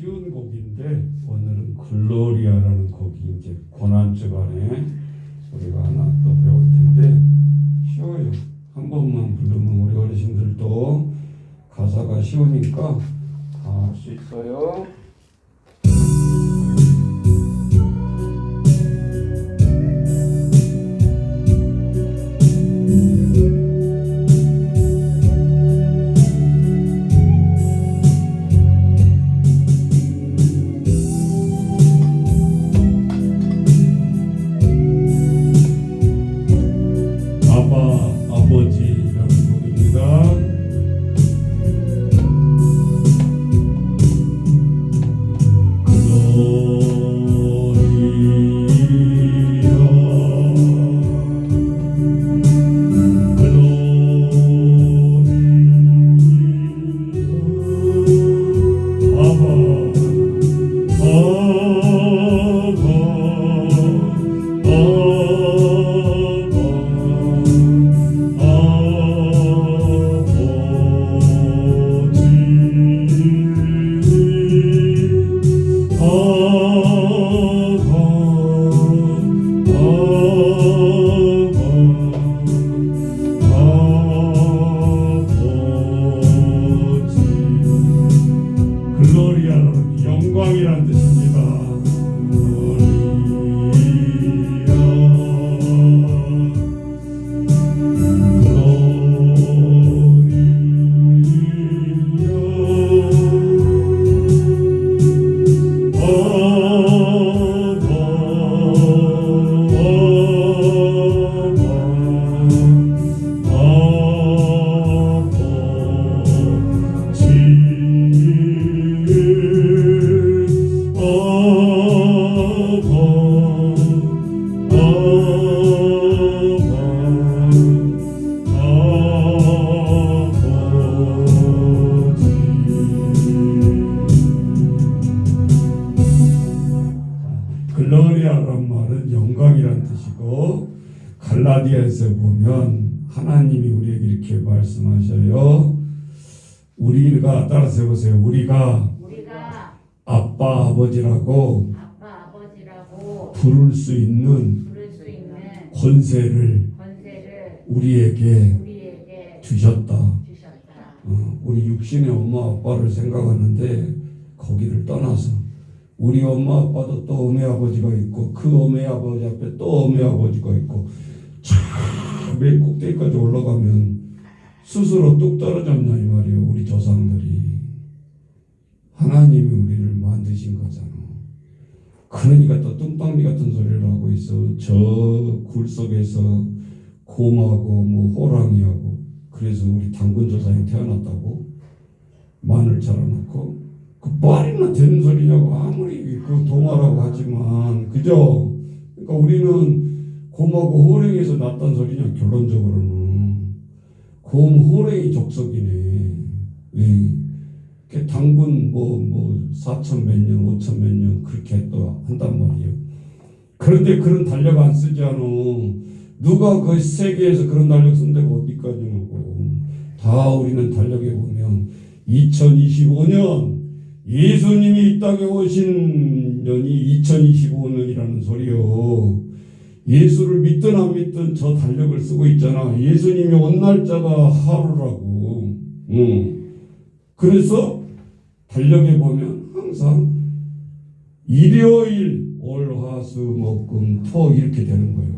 쉬운 곡인데 오늘은 글로리아라는 곡이 이제 고난 주간에 우리가 하나 또 배울 텐데 쉬워요. 한 번만 부르면 우리 어르신들도 가사가 쉬우니까 다 할 수 있어요. 아버지라는 곡입니다. 글로리아는 영광이란 뜻입니다. 글로리아란 말은 영광이란 뜻이고 갈라디아에서 보면 하나님이 우리에게 이렇게 말씀하셔요. 우리가 따라서 해보세요. 우리가 아빠 아버지라고 부를 수 있는 권세를 우리에게 주셨다. 우리 육신의 엄마 아빠를 생각하는데 거기를 떠나서 우리 엄마 아빠도 또 어메 아버지가 있고 그 어메 아버지 앞에 또 어메 아버지가 있고 맨 꼭대기까지 올라가면 스스로 뚝 떨어졌냐 이 말이에요. 우리 조상들이 하나님이 우리를 만드신 거잖아. 그러니까 또 뚱땅리 같은 소리를 하고 있어. 저 굴 속에서 곰하고 뭐 호랑이하고 그래서 우리 당군 조상이 태어났다고 마늘 자라놓고 그 말이나 되는 소리냐고 아무리 그 동화라고 하지만 그죠? 그러니까 우리는 곰하고 호랭이에서 났단 소리냐 결론적으로는 곰 호랭이 족속이네. 예. 그 당군 뭐 4천 몇 년, 5천 몇 년 그렇게 또 한단 말이에요. 그런데 그런 달력 안 쓰지 않아. 누가 그 세계에서 그런 달력 쓴 데가 어디까지냐고. 다 우리는 달력에 보면 2025년 예수님이 이 땅에 오신 년이 2025년이라는 소리요. 예수를 믿든 안 믿든 저 달력을 쓰고 있잖아. 예수님이 온 날짜가 하루라고. 그래서 달력에 보면 항상 일요일, 월, 화, 수, 목, 금, 토 이렇게 되는 거예요.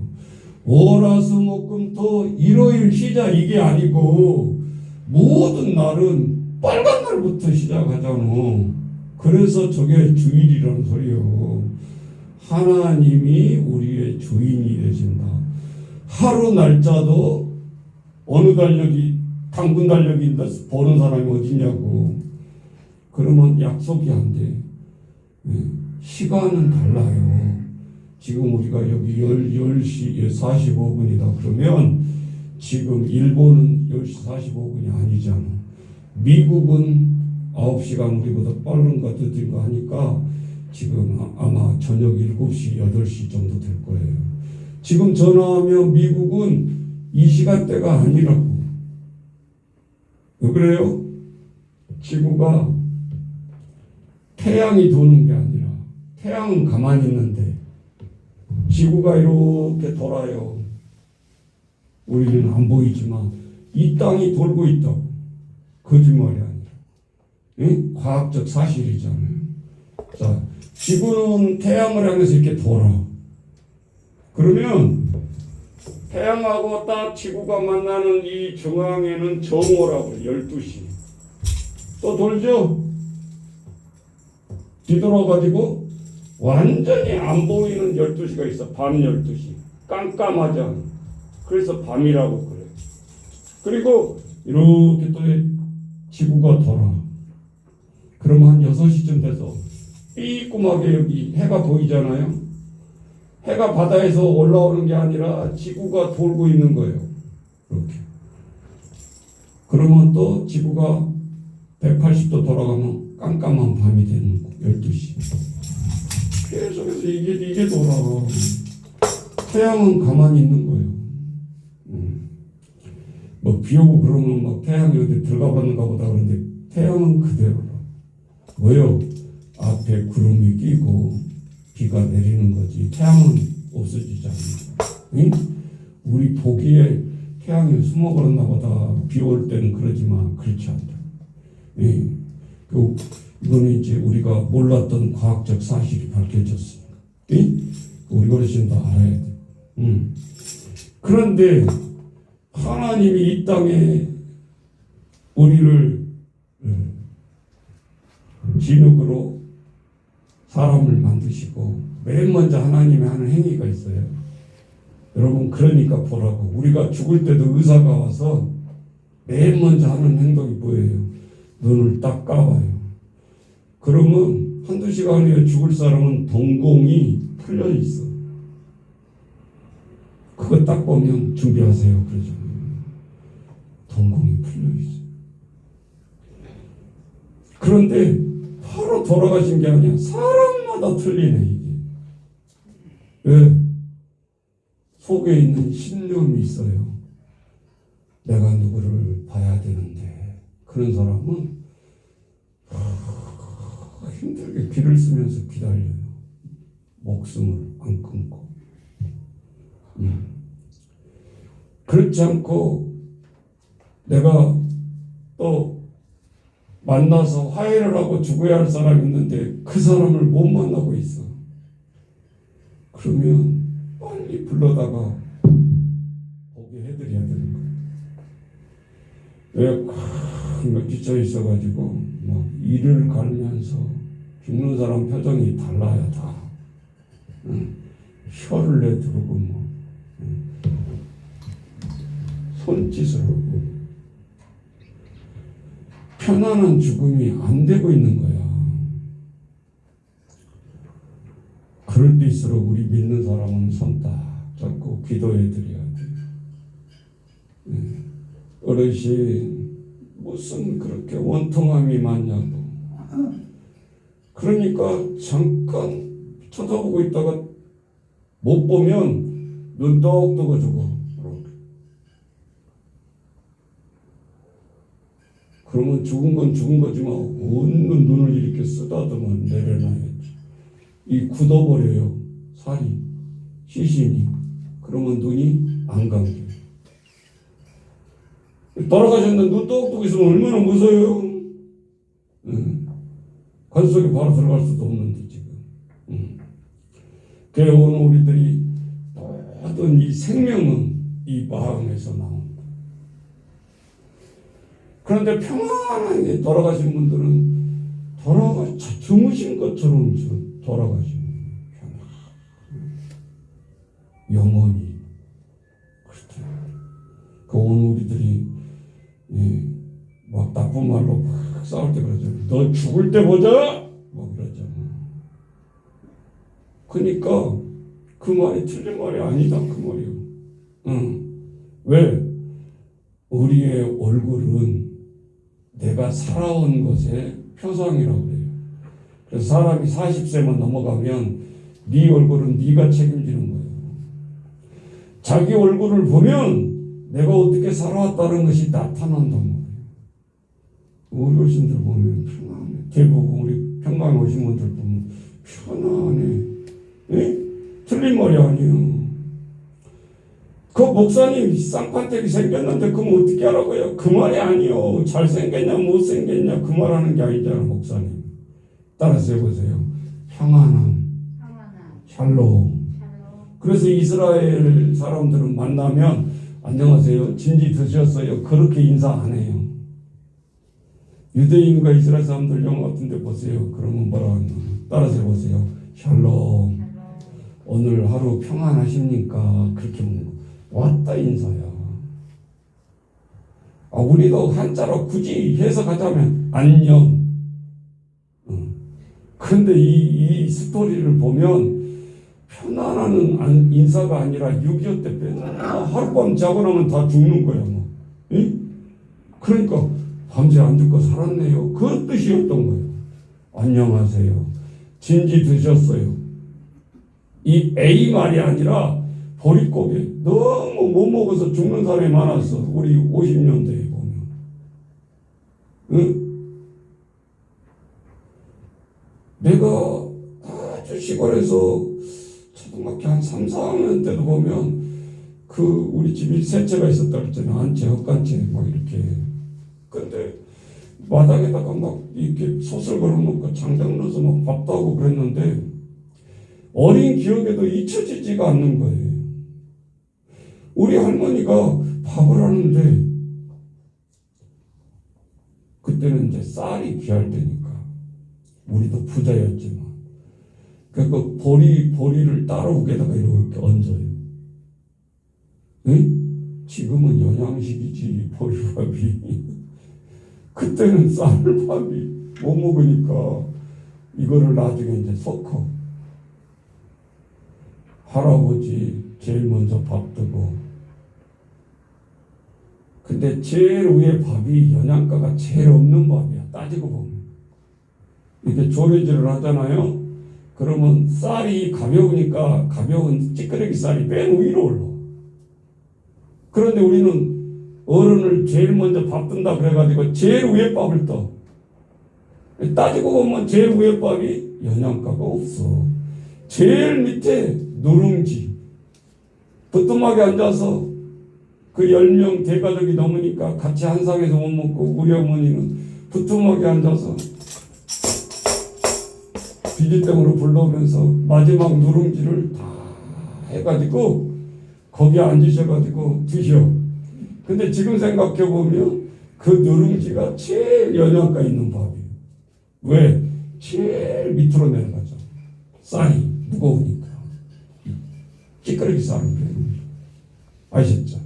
월, 화, 수, 목, 금, 토 일요일 시작 이게 아니고 모든 날은 빨간 날부터 시작하잖아. 그래서 저게 주일이라는 소리요. 하나님이 우리의 주인이 되신다. 하루 날짜도 어느 달력이 당군 달력인다 보는 사람이 어디냐고. 그러면 약속이 안 돼. 시간은 달라요. 지금 우리가 여기 10시 45분이다 그러면 지금 일본은 10시 45분이 아니잖아. 미국은 9시간 우리보다 빠른가 늦은가 하니까 지금 아마 저녁 7시, 8시 정도 될 거예요. 지금 전화하면 미국은 이 시간대가 아니라고. 왜 그래요? 지구가 태양이 도는 게 아니라 태양은 가만히 있는데 지구가 이렇게 돌아요. 우리는 안 보이지만 이 땅이 돌고 있다. 거짓말이 아니라. 응? 과학적 사실이잖아요. 자, 지구는 태양을 향해서 이렇게 돌아. 그러면 태양하고 딱 지구가 만나는 이 중앙에는 정오라고 12시. 또 돌죠? 뒤돌아가지고 완전히 안 보이는 12시가 있어. 밤 12시. 깜깜하잖아. 그래서 밤이라고 그래. 그리고 이렇게 또 지구가 돌아. 그러면 한 6시쯤 돼서 삐꾸하게 여기 해가 보이잖아요. 해가 바다에서 올라오는 게 아니라 지구가 돌고 있는 거예요. 이렇게. 그러면 또 지구가 180도 돌아가면 깜깜한 밤이 되는 거. 12시. 계속해서 이게 돌아. 태양은 가만히 있는 거예요. 뭐 비 오고 그러면 막 태양이 어디 들어가 봤는가 보다 그러는데 태양은 그대로라. 뭐요? 앞에 구름이 끼고 비가 내리는 거지. 태양은 없어지지 않는다. 응? 우리 보기에 태양이 숨어 버렸나 보다. 비 올 때는 그러지만 그렇지 않다. 응? 이거는 이제 우리가 몰랐던 과학적 사실이 밝혀졌으니까. 응? 우리 어르신도 알아야 돼. 응. 그런데 하나님이 이 땅에 우리를 진흙으로 사람을 만드시고 맨 먼저 하나님이 하는 행위가 있어요. 여러분 그러니까 보라고. 우리가 죽을 때도 의사가 와서 맨 먼저 하는 행동이 뭐예요? 눈을 딱 감아요. 그러면 한두 시간 후에 죽을 사람은 동공이 풀려 있어. 그거 딱 보면 준비하세요. 그러죠. 동공이 풀려 있어. 그런데 바로 돌아가신 게 아니야. 사람마다 틀리네 이게. 왜? 속에 있는 신념이 있어요. 내가 누구를 봐야 되는데 그런 사람은 힘들게 길을 쓰면서 기다려요. 목숨을 안 끊고. 그렇지 않고 내가 또 만나서 화해를 하고 죽어야 할 사람이 있는데 그 사람을 못 만나고 있어. 그러면 빨리 불러다가 보게 해드려야 되는 거예요. 왜 지쳐 있어가지고 막 이를 갈면서 죽는 사람 표정이 달라요 다. 혀를 내두르고 뭐 손짓을 하고 편안한 죽음이 안 되고 있는 거야. 그럴 때일수록 우리 믿는 사람은 손 딱 잡고 기도해 드려야 돼. 어르신 무슨 그렇게 원통함이 많냐고. 그러니까 잠깐 쳐다보고 있다가 못 보면 눈 떡 뜨고주고 그러면 죽은 건 죽은 거지만 웃는 눈을 이렇게 쓰다듬어 내려놔야지. 이 굳어버려요. 살이 시신이. 그러면 눈이 안 감겨요. 돌아가셨는데 눈 떡떡 있으면 얼마나 무서워요. 관 속에 바로 들어갈 수도 없는데 지금. 그래 오늘 우리들이 모든 이 생명은 이 마음에서 나온다. 그런데 평안하게 돌아가신 분들은 주무신 것처럼 돌아가시는 영원히 그렇다. 그 오늘 우리들이 막 나쁜 말로 막 싸울 때 그러잖아. 너 죽을 때 보자. 뭐 그러잖아. 그러니까 그 말이 틀린 말이 아니다 그 말이요. 왜? 우리의 얼굴은 내가 살아온 것의 표상이라고 그래요. 그래서 사람이 40세만 넘어가면 네 얼굴은 네가 책임지는 거예요. 자기 얼굴을 보면 내가 어떻게 살아왔다는 것이 나타난단 말이에요. 우리 어르신들 보면 평안해. 대부분 우리 건강에 오신 분들 보면 편안해. 예? 틀린 말이 아니에요. 그 목사님 쌍판택이 생겼는데 그럼 어떻게 하라고요? 그 말이 아니요. 잘생겼냐 못생겼냐 그 말하는 게 아니잖아. 목사님 따라서 해보세요. 평안함, 샬롬. 그래서 이스라엘 사람들은 만나면 안녕하세요, 진지 드셨어요, 그렇게 인사 안 해요. 유대인과 이스라엘 사람들 영화 같은 데 보세요. 그러면 뭐라 하나. 따라서 해보세요. 샬롬. 오늘 하루 평안하십니까? 그렇게 왔다 인사야. 우리도 한자로 굳이 해석하자면 안녕. 근데 이 스토리를 보면 편안한 인사가 아니라 6.25 때 하룻밤 자고 나면 다 죽는 거야. 뭐. 그러니까 밤새 안 죽고 살았네요. 그 뜻이었던 거예요. 안녕하세요. 진지 드셨어요. 이 A 말이 아니라 보릿고개. 너무 못 먹어서 죽는 사람이 많았어. 우리 50년대에 보면. 응? 내가 아주 시골에서 초등학교 한 3, 4학년 때도 보면 그 우리 집이 셋째가 있었다 그랬잖아. 안채, 헛간채 막 이렇게. 근데 마당에다가 막 이렇게 솥을 걸어놓고 장작 넣어서 막 밥도 하고 그랬는데 어린 기억에도 잊혀지지가 않는 거예요. 우리 할머니가 밥을 하는데 그때는 이제 쌀이 귀할 때니까 우리도 부자였지만 그러니까 보리를 따로국에다가 이렇게 얹어요. 응? 지금은 영양식이지 보리밥이. 그때는 쌀밥이 못 먹으니까 이거를 나중에 이제 섞어. 할아버지 제일 먼저 밥 뜨고. 근데 제일 위에 밥이 영양가가 제일 없는 밥이야. 따지고 보면. 이렇게 조리질을 하잖아요. 그러면 쌀이 가벼우니까 가벼운 찌끄레기 쌀이 맨 위로 올라. 그런데 우리는 어른을 제일 먼저 밥 뜬다 그래가지고 제일 위에 밥을 떠. 따지고 보면 제일 위에 밥이 영양가가 없어. 제일 밑에 누룽지. 부뚜막에 앉아서 그 10명 대가족이 넘으니까 같이 한 상에서 못 먹고 우리 어머니는 부뚜막에 앉아서 비지땡으로 불러오면서 마지막 누룽지를 다 해가지고 거기에 앉으셔가지고 드셔. 근데 지금 생각해보면 그 누룽지가 제일 영양가 있는 밥이에요. 왜? 제일 밑으로 내려가죠. 쌀이 무거우니까. 찌끄러기 쌀은 그래요. 아시죠?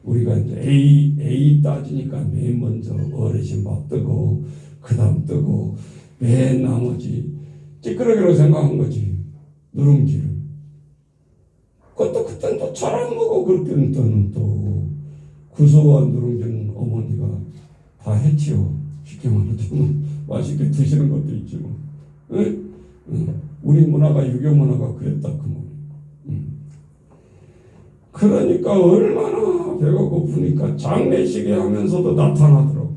우리가 이제 A 따지니까 맨 먼저 어르신 밥 뜨고 그 다음 뜨고 맨 나머지 찌끄러기로 생각한 거지. 누룽지를. 그것도 그때는 또 잘 안 먹어. 그때는 또 구수한 누룽지는 어머니가 다 해치워. 쉽게 말하자면 맛있게 드시는 것도 있지 뭐. 응? 우리 문화가 유교 문화가 그랬다 그 뭐. 그러니까 얼마나 배가 고프니까 장례식에 하면서도 나타나더라고.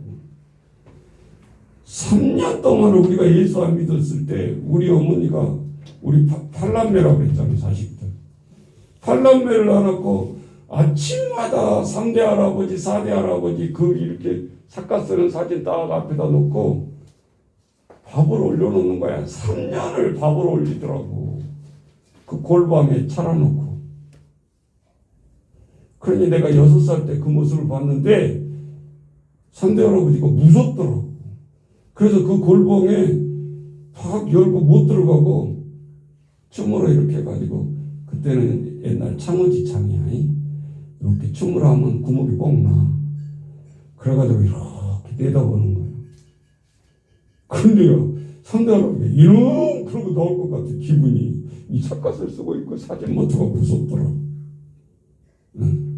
3년 동안 우리가 예수 안 믿었을 때 우리 어머니가 우리 팔남매라고 했잖아요. 자식들. 팔남매를 안았고 아침마다 3대 할아버지 4대 할아버지 그 이렇게 삭가 쓰는 사진 딱 앞에다 놓고 밥을 올려놓는 거야. 3년을 밥을 올리더라고. 그 골방에 차려놓고. 그러니 내가 6살 때 그 모습을 봤는데 3대 할아버지가 무섭더라고. 그래서 그 골방에 팍 열고 못 들어가고 춤으로 이렇게 해가지고 그때는 옛날 창호지 창이야. 이렇게 춤을 하면 구멍이 뻥 나. 그래가지고 이렇게 내다보는 거야. 근데요, 3대 할아버지가 이런 그러고 나올 것 같아. 기분이. 이 삿갓을 쓰고 있고 사진모터가 무섭더라. 응.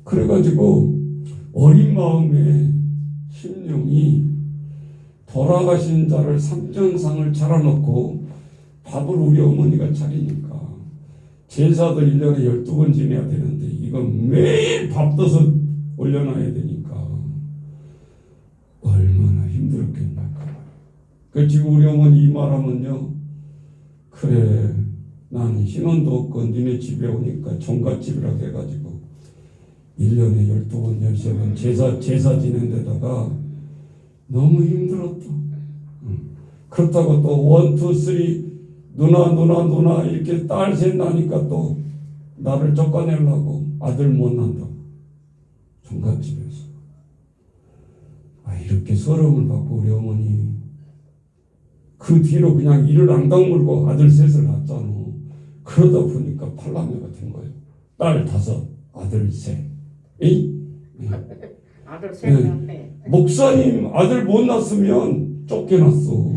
그래가지고 어린 마음에 심령이 돌아가신 자를 삼전상을 차려놓고 밥을 우리 어머니가 차리니까 제사도 1년에 12번 지내야 되는데 이건 매일 밥 떠서 올려놔야 되니까 얼마나 힘들었겠나. 그 지금 우리 어머니 이 말하면요, 그래 나는 신혼도 없고 니네 집에 오니까 종갓집이라고 해가지고 1년에 12번 13번 제사 지낸 데다가 너무 힘들었다. 그렇다고 또 1, 2, 3 누나 이렇게 딸 셋 나니까 또 나를 쫓아내려고 아들 못 난다. 종갓집에서. 이렇게 서러움을 받고 우리 어머니 그 뒤로 그냥 이를 앙당 물고 아들 셋을 낳았잖아. 그러다 보니까 팔남매가 된 거예요. 딸 5, 아들 3. 에이? 아들 셋 낳네. 목사님 아들 못 낳았으면 쫓겨났어.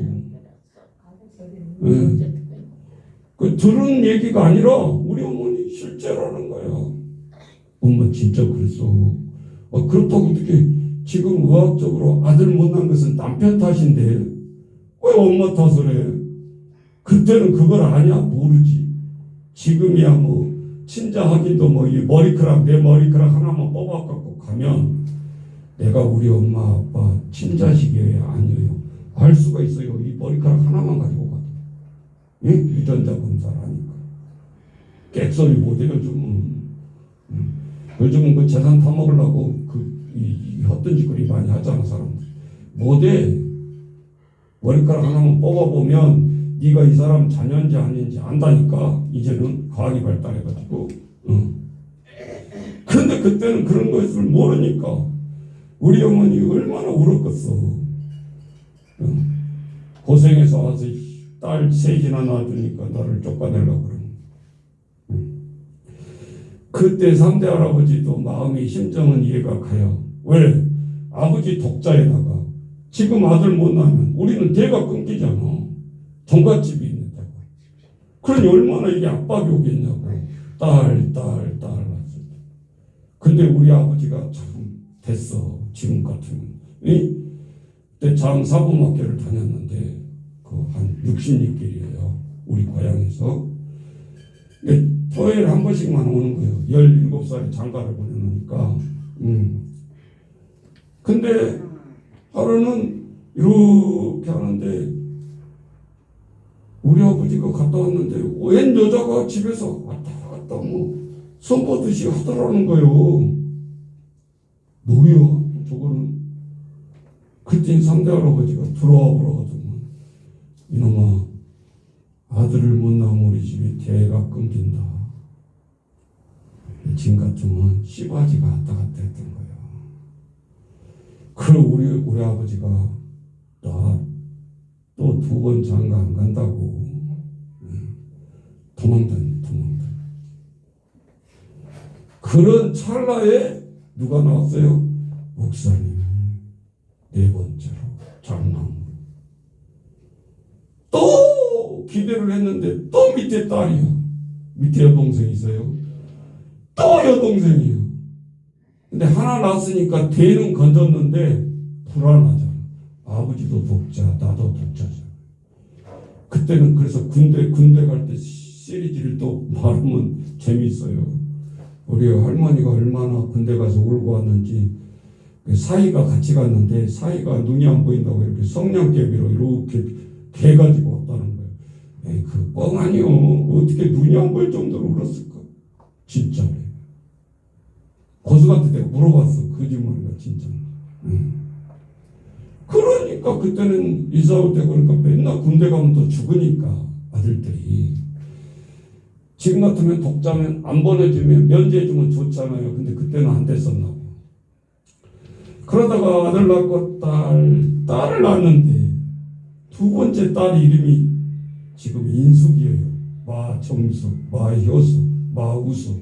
그 들은 얘기가 아니라 우리 어머니 실제라는 거야. 엄마 진짜 그랬어. 그렇다고 어떻게 지금 의학적으로 아들 못 낳은 것은 남편 탓인데 왜 엄마 탓을 해? 그때는 그걸 아냐? 모르지. 지금이야 뭐 친자 확인도 뭐 이 머리카락 내 머리카락 하나만 뽑아갖고 가면 내가 우리 엄마 아빠 친자식이에요 아니에요 알 수가 있어요. 이 머리카락 하나만 가지고 가도. 예? 유전자 검사를 하니까 객소리 못해요 요즘은. 요즘은 그 재산 타먹으려고 이 헛된 짓거리 많이 하잖아 사람들. 못해. 머리카락 하나만 뽑아보면 네가 이 사람 자녀인지 아닌지 안다니까. 이제는 과학이 발달해가지고. 그런데 그때는 그런 것을 모르니까 우리 어머니 얼마나 울었겠어. 고생해서 와서 딸 셋이나 낳아주니까 나를 쫓아내려고 그러는. 그때 3대 할아버지도 마음이 심정은 이해가 가요. 왜? 아버지 독자에다가 지금 아들 못 낳으면 우리는 대가 끊기잖아. 종갓집이 있는 데가. 그러니 얼마나 이게 압박이 오겠냐고. 딸 낳았을 때. 근데 우리 아버지가 참 됐어. 지금 같으면. 그때 장사범학교를 다녔는데 한 60리길이에요. 우리 고향에서. 토요일에 한 번씩만 오는 거예요. 17살에 장가를 보내놓으니까. 근데 하루는 이렇게 하는데 우리 아버지가 갔다 왔는데 웬 여자가 집에서 왔다 갔다 뭐 손보듯이 하더라는 거예요. 뭐야 저거는. 그때 3대 할아버지가 들어와 보라거든요. 이놈아 아들을 못 낳으면 우리 집이 대가 끊긴다. 지금 같으면 씨바지가 왔다 갔다 했던 거예요. 그럼 우리 아버지가 나 또 2번 장가 안 간다고 도망다니. 그런 찰나에 누가 나왔어요? 목사님 4번째로 장남. 또 기대를 했는데 또 밑에 딸이요. 밑에 여동생이 있어요. 또 여동생이요. 근데 하나 낳았으니까 대는 건졌는데 불안하잖아. 아버지도 독자, 나도 독자잖아. 그때는 그래서 군대 갈 때 시리즈를 또 말하면 재미있어요. 우리 할머니가 얼마나 군대 가서 울고 왔는지. 사이가 같이 갔는데 사이가 눈이 안 보인다고 이렇게 성냥개비로 이렇게 개 가지고 왔다는 거예요. 에이 그 뻥 아니요. 어떻게 눈이 안 보일 정도로 울었을까? 진짜래. 고수한테 내가 물어봤어. 거짓말이가 진짜. 그러니까 그때는 이사 올 때 그러니까 맨날 군대 가면 또 죽으니까 아들들이. 지금 같으면 독자면 안 보내주면 면제해주면 좋잖아요. 근데 그때는 안 됐었나 봐. 그러다가 아들 낳고 딸을 낳았는데 2번째 딸 이름이 지금 인숙이에요. 마정수, 마효수, 마우수.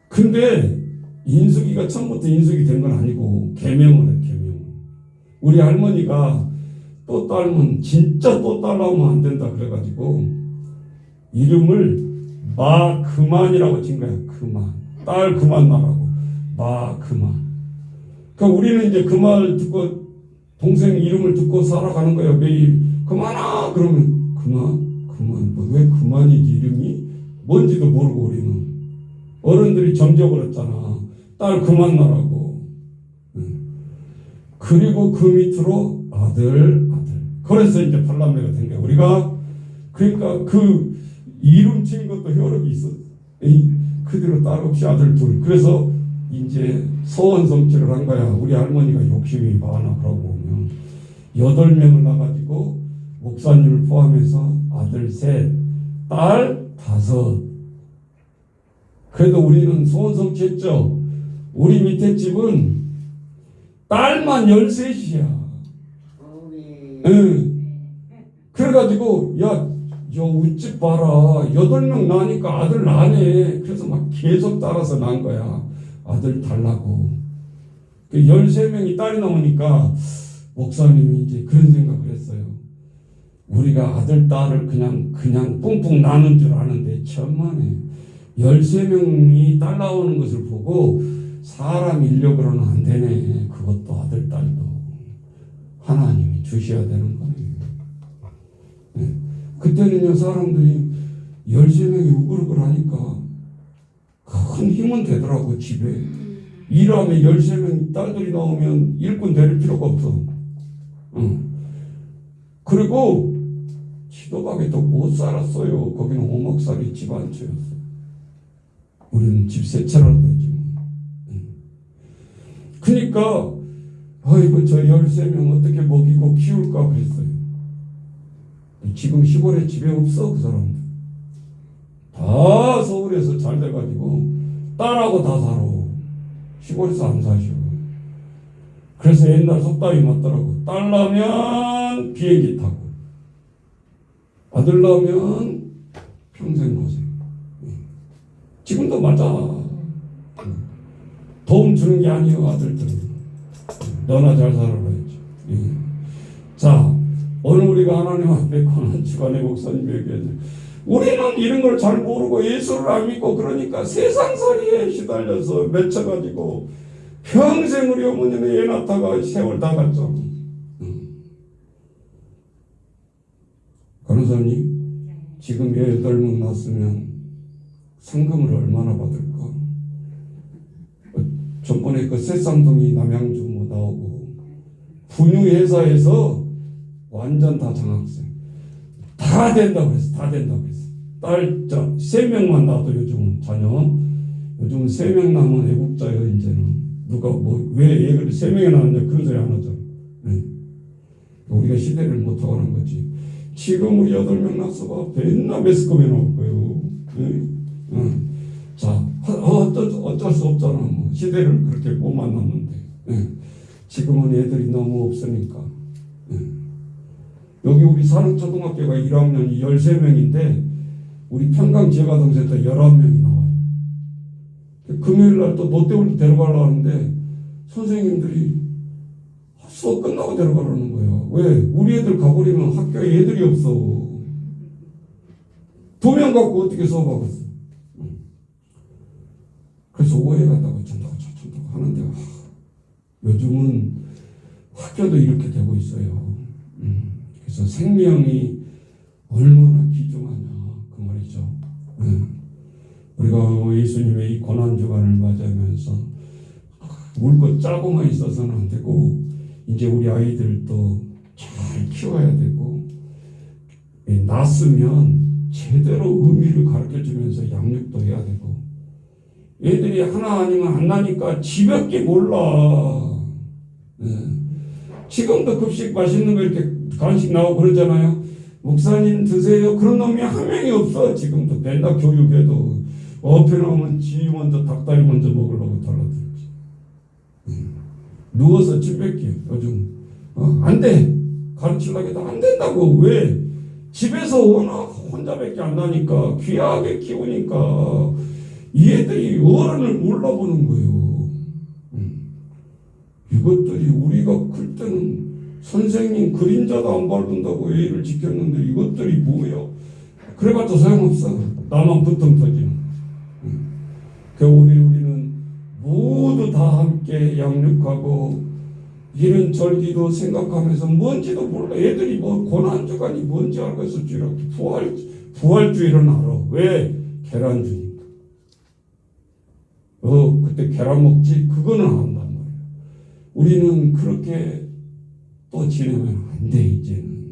근데 인숙이가 처음부터 인숙이 된 건 아니고 개명을 해. 개명. 우리 할머니가 또 딸면 진짜 또 딸 나오면 안 된다 그래가지고 이름을 마그만이라고 진 거야. 그만. 딸 그만 나라고. 마그만. 그러니까 우리는 이제 그 말 듣고 동생 이름을 듣고 살아가는 거예요. 매일 그만아 그러면 그만 뭐 왜 그만이지 이름이 뭔지도 모르고 우리는 어른들이 점적을 딸 그만 나라고. 그리고 그 밑으로 아들 그래서 이제 팔남매가 된 거야. 우리가 그러니까 그 이름 지은 것도 효력이 있어. 그대로 딸 없이 아들 둘. 그래서 이제 소원 성취를 한 거야. 우리 할머니가 욕심이 많아. 그러고 보면 8명을 낳아가지고 목사님을 포함해서 아들 셋, 딸 5. 그래도 우리는 소원 성취했죠. 우리 밑에 집은 딸만 13이야. 응. 그래가지고 야 우집 봐라. 8명 나니까 아들 나네. 그래서 막 계속 따라서 난 거야. 아들 달라고. 13명이 딸이 나오니까 목사님이 이제 그런 생각을 했어요. 우리가 아들 딸을 그냥 뿡뿡 나눈 줄 아는데 천만에 13명이 딸 나오는 것을 보고 사람 인력으로는 안 되네. 그것도 아들 딸도 하나님이 주셔야 되는 거예요. 네. 그때는요 사람들이 13명이 우글우글 하니까 큰 힘은 되더라고. 집에 일하면 13명 딸들이 나오면 일꾼 데릴 필요가 없어. 그리고 지도박에도 못 살았어요. 거기는 오목살이 집 한 채였어요. 우리는 집 3채라도 되지 뭐. 그러니까 아이고 저 13명 어떻게 먹이고 키울까 그랬어요. 지금 시골에 집에 없어. 그 사람들 다 서울에서 잘 돼가지고 딸하고 다 살아. 시골에서 안 사셔. 그래서 옛날 속담이 맞더라고. 딸 나면 비행기 타고 아들 나면 평생 고생. 지금도 맞아. 도움 주는 게 아니에요. 아들들은 너나 잘 살아라 했죠. 자 오늘 우리가 하나님 앞에 고난 주간의 목사님에게 우리는 이런 걸 잘 모르고 예수를 안 믿고 그러니까 세상살이에 시달려서 맺혀가지고 평생 우리 어머니는 애 낳다가 세월 다 갔죠. 간호사님 지금 애 8명 낳았으면 상금을 얼마나 받을까? 전번에 그 새쌍둥이 남양주 뭐 나오고 분유회사에서 완전 다 장학생 다 된다고 그랬어. 다 된다고 그랬어. 딸 3명만 낳아도 요즘은 자녀 요즘은 3명 낳으면 애국자예요. 이제는 누가 뭐 왜 애를 3명이 낳았냐 그런 소리 안 하잖아. 네. 우리가 시대를 못 타고난 거지. 지금 우리 8명 낳았어 봐. 맨날 매스컴에 나올 거예요. 네. 자 어쩔 수 없잖아. 뭐 시대를 그렇게 못 만났는데. 네. 지금은 애들이 너무 없으니까. 네. 여기 우리 사는 초등학교가 1학년이 13명인데 우리 평강 지역아동센터 11명이 나와요. 금요일날 또 롯데월드 데려가려고 하는데 선생님들이 수업 끝나고 데려가려는 거예요. 왜? 우리 애들 가버리면 학교에 애들이 없어. 2명 갖고 어떻게 수업하겠어. 그래서 오해가다가 전다고 하는데 요즘은 학교도 이렇게 되고 있어요. 그래서 생명이 얼마나 귀중하냐 그 말이죠. 우리가 예수님의 이 고난주간을 맞이하면서 물고 짜고만 있어서는 안 되고 이제 우리 아이들도 잘 키워야 되고 낳았으면 제대로 의미를 가르쳐주면서 양육도 해야 되고 애들이 하나 아니면 안 나니까 집밖에 몰라. 지금도 급식 맛있는 거 이렇게 간식 나오고 그러잖아요. 목사님 드세요. 그런 놈이 한 명이 없어. 지금도 맨날 교육에도 어패 나오면 지 먼저 닭다리 먼저 먹으려고 달라들지. 누워서 침 뱉기 요즘 안 돼. 가르치려고 해도 안 된다고. 왜? 집에서 워낙 혼자밖에 안 나니까 귀하게 키우니까 이 애들이 어른을 몰라보는 거예요. 이것들이 우리가 클 때는 선생님 그림자도 안 바른다고 애를 지켰는데 이것들이 뭐예요? 그래봤자 소용없어. 나만 부통 터지는. 우리는 모두 다 함께 양육하고 이런 절기도 생각하면서 뭔지도 몰라. 애들이 뭐 고난주간이 뭔지 알겠을 줄 알고 부활주일은 알아. 왜? 계란주니까. 그때 계란 먹지? 그거는 안 한단 말이야. 우리는 그렇게 또 지내면 안 돼. 이제는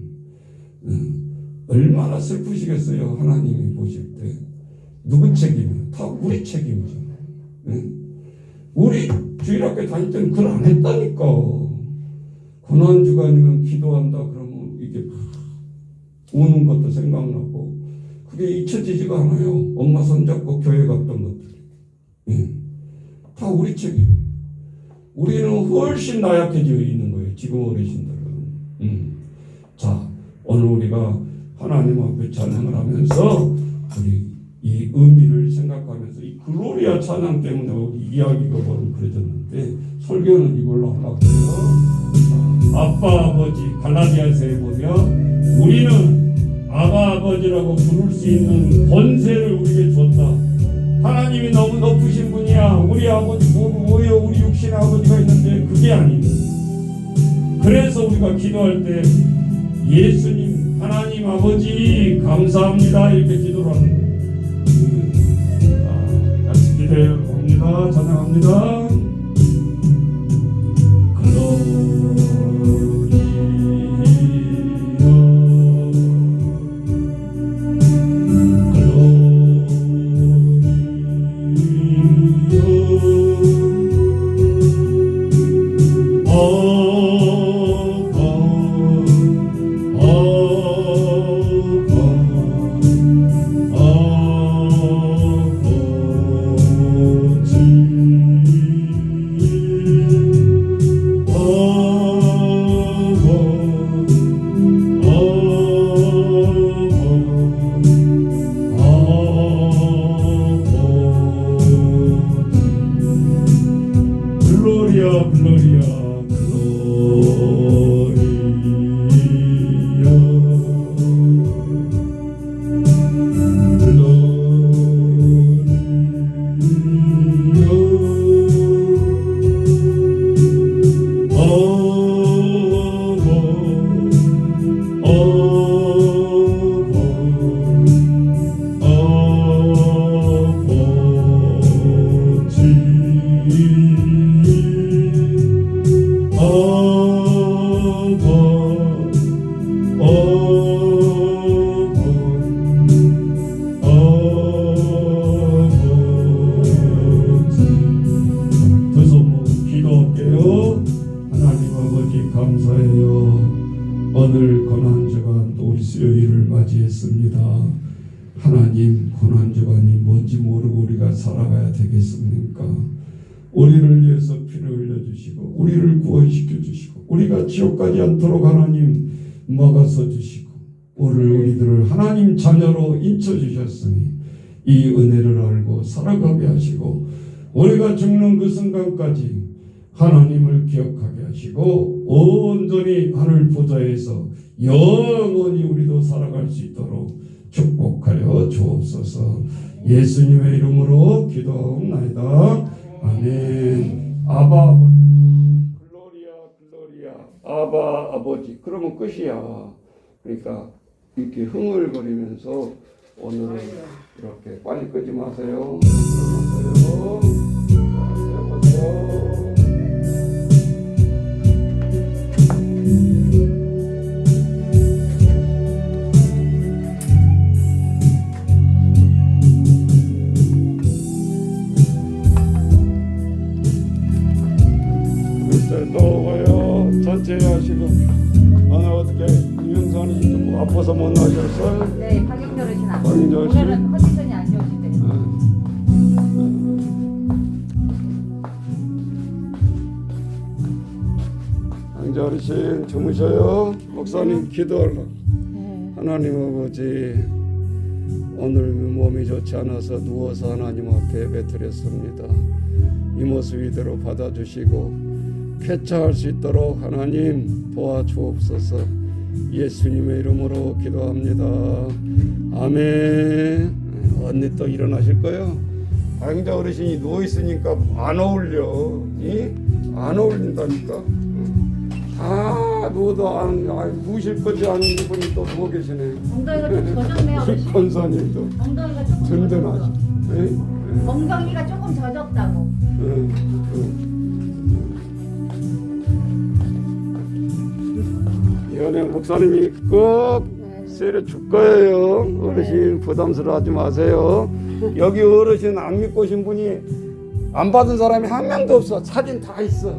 얼마나 슬프시겠어요. 하나님이 보실 때. 누구 책임이에요? 다 우리 책임이잖아요. 응? 우리 주일학교 다닐 때는 그걸 안 했다니까. 고난주간이면 기도한다 그러면 이게 막 우는 것도 생각나고 그게 잊혀지지가 않아요. 엄마 손잡고 교회 갔던 것들이. 응. 다 우리 책임. 우리는 훨씬 나약해져 있는 거예요. 지금 어르신들은. 자, 오늘 우리가 하나님 앞에 찬양을 하면서 우리 이 의미를 생각하면서 이 글로리아 찬양 때문에 우리 이야기가 그려졌는데 설교는 이걸로 하려고 해요. 자, 아빠 아버지 갈라디아서에 보면 우리는 아바 아버지라고 부를 수 있는 권세를 우리에게 줬다. 하나님이 너무 높으신 분이야. 우리 아버지 뭐예요? 우리 육신의 아버지가 있는데 그게 아닙니다. 그래서 우리가 기도할 때 예수님 하나님 아버지 감사합니다 이렇게 기도를 하는 거예요. 같이 기도해 봅니다. 찬양합니다. 오늘 고난주간 우리 수요일을 맞이했습니다. 하나님 고난주간이 뭔지 모르고 우리가 살아가야 되겠습니까? 우리를 위해서 피를 흘려주시고 우리를 구원시켜 주시고 우리가 지옥 가지 않도록 하나님 막아서 주시고 오늘 우리들을 하나님 자녀로 인쳐주셨으니 이 은혜를 알고 살아가게 하시고 우리가 죽는 그 순간까지 하나님을 기억하게 하시고 온전히 하늘 보좌에서 영원히 우리도 살아갈 수 있도록 축복하여 주옵소서. 예수님의 이름으로 기도하옵나이다. 아멘. 아바 아버지 글로리아 아바 아버지 그러면 끝이야. 그러니까 이렇게 흥얼거리면서 오늘은 이렇게 빨리 끄지 마세요. 해보세요. 더워요. 전체 하시고 오늘 어떻게 유영선이 좀 아파서 못 나오셨어요? 네, 박영렬 어르신 안 박영렬 씨? 오늘은 컨디션이 안 좋으시대요. 강자 어르신 주무셔요. 목사님 기도하려고. 하나님 아버지 오늘 몸이 좋지 않아서 누워서 하나님 앞에 배드렸습니다. 이 모습 이대로 받아주시고 쾌차할 수 있도록 하나님 도와주옵소서. 예수님의 이름으로 기도합니다. 아멘. 언니 또 일어나실 거예요? 강자 어르신이 누워있으니까 안 어울려. 안 어울린다니까. 다 누워도 누우실 건지 아닌 분이 또 누워 계시네. 엉덩이가 좀 젖었네요, 어르신. 권사님도 엉덩이가 조금 든든하죠. 젖었어. 엉덩이가 조금 젖었다고. 연애 목사님이 꼭 세례 줄 거예요. 어르신 부담스러워하지 마세요. 여기 어르신 안 믿고 오신 분이 안 받은 사람이 한 명도 없어. 사진 다 있어.